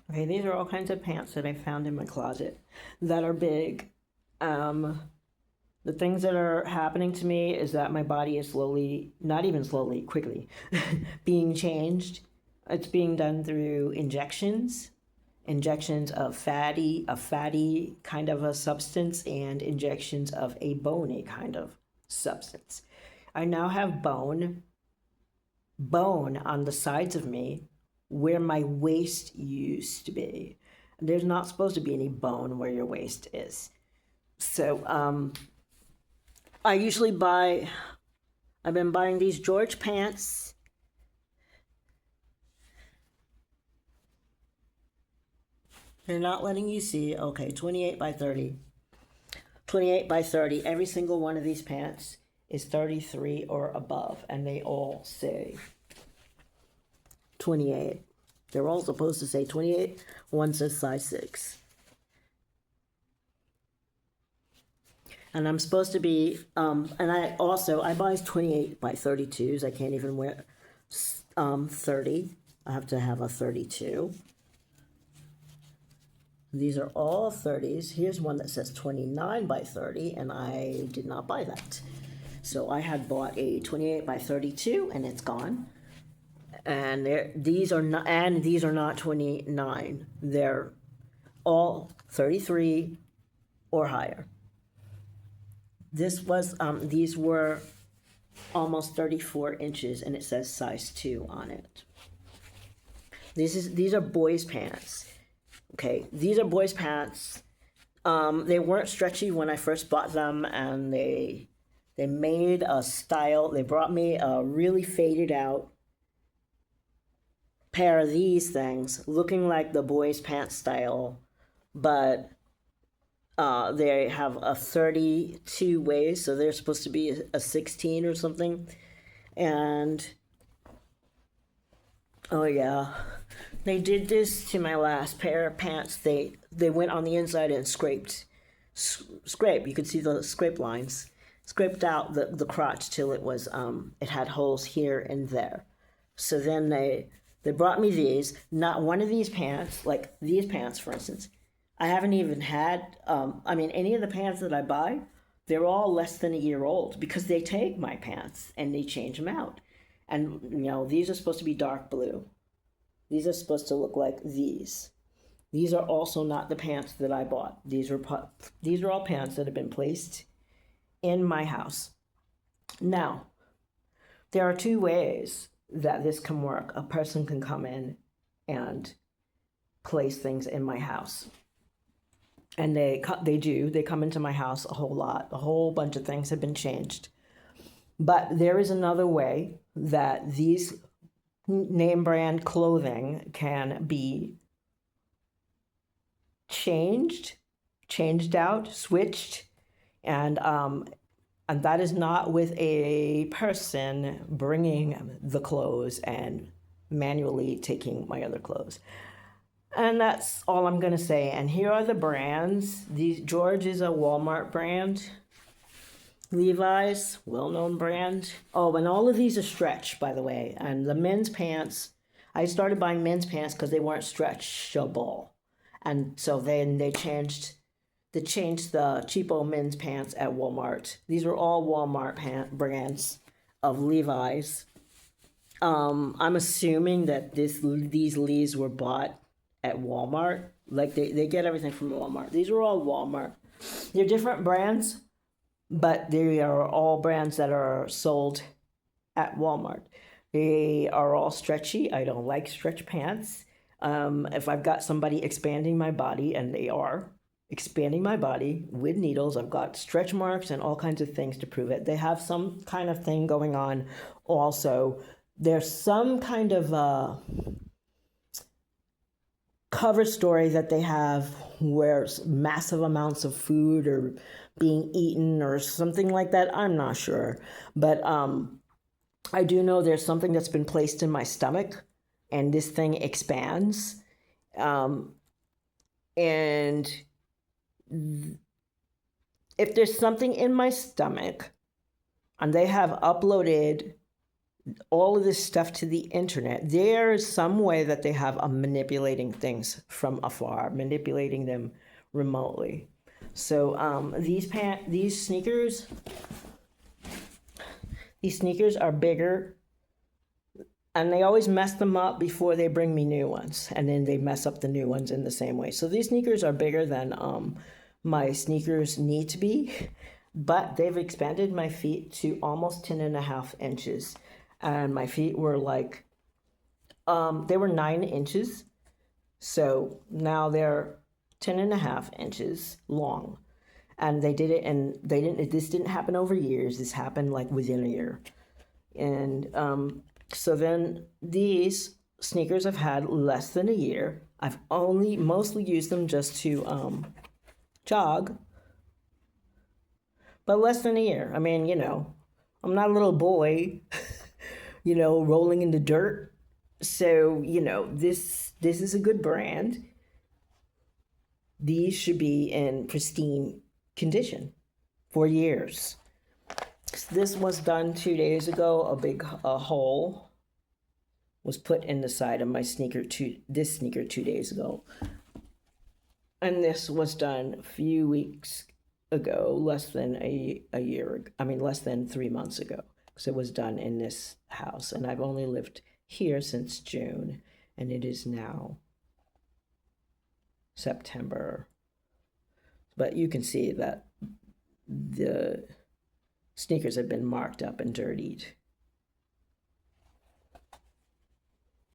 Okay, these are all kinds of pants that I found in my closet that are big. Um, the things that are happening to me is that my body is slowly, not even slowly, quickly, being changed. It's being done through injections of a fatty kind of a substance, and injections of a bony kind of substance. I now have bone on the sides of me where my waist used to be. There's not supposed to be any bone where your waist is. So I usually buy, I've been buying these George pants. They're not letting you see. Okay, 28 by 30. 28 by 30. Every single one of these pants is 33 or above, and they all say 28. They're all supposed to say 28. One says size 6. And I'm supposed to be, and I buy 28 by 32s. I can't even wear 30. I have to have a 32. These are all 30s. Here's one that says 29 by 30, and I did not buy that. So I had bought a 28 by 32, and it's gone. And these are not 29. They're all 33 or higher. These were almost 34 inches, and it says size 2 on it. These are boys' pants. Okay, these are boys' pants. They weren't stretchy when I first bought them, and they made a style. They brought me a really faded out pair of these things, looking like the boys' pants style, but they have a 32 waist, so they're supposed to be a 16 or something. And oh yeah, they did this to my last pair of pants. They went on the inside and scraped. You could see the scrape lines. Scraped out the crotch till it had holes here and there. So then they brought me these. Not one of these pants, like these pants, for instance, I haven't even had, any of the pants that I buy, they're all less than a year old because they take my pants and they change them out. And, these are supposed to be dark blue. These are supposed to look like these. These are also not the pants that I bought. These are all pants that have been placed in my house. Now, there are two ways that this can work. A person can come in and place things in my house. And they come into my house a whole lot. A whole bunch of things have been changed. But there is another way that these name brand clothing can be changed out, switched, and that is not with a person bringing the clothes and manually taking my other clothes. And that's all I'm going to say. And here are the brands. George is a Walmart brand. Levi's, well-known brand. Oh, and all of these are stretch, by the way. And the men's pants, I started buying men's pants because they weren't stretchable. And so then they changed the cheapo men's pants at Walmart. These are all Walmart brands of Levi's. I'm assuming that these Lees were bought at Walmart. Like they get everything from Walmart. These are all Walmart. They're different brands, but they are all brands that are sold at Walmart. They are all stretchy. I don't like stretch pants. If I've got somebody expanding my body, and they are expanding my body with needles, I've got stretch marks and all kinds of things to prove it. They have some kind of thing going on also. There's some kind of cover story that they have where massive amounts of food are being eaten or something like that. I'm not sure. But I do know there's something that's been placed in my stomach, and this thing expands. And if there's something in my stomach, and they have uploaded all of this stuff to the internet. There's some way that they have of manipulating things from afar, manipulating them remotely. So these sneakers are bigger, and they always mess them up before they bring me new ones, and then they mess up the new ones in the same way. So these sneakers are bigger than my sneakers need to be, but they've expanded my feet to almost 10.5 inches. And my feet were like, they were 9 inches. So now they're 10.5 inches long. And they did it, and this didn't happen over years. This happened like within a year. And so then these sneakers I've had less than a year. I've only mostly used them just to jog, but less than a year. I mean, I'm not a little boy, rolling in the dirt. So, this is a good brand. These should be in pristine condition for years. This was done 2 days ago. A hole was put in the side of my this sneaker 2 days ago. And this was done a few weeks ago, less than less than 3 months ago. Because it was done in this house. And I've only lived here since June. And it is now September. But you can see that the sneakers have been marked up and dirtied.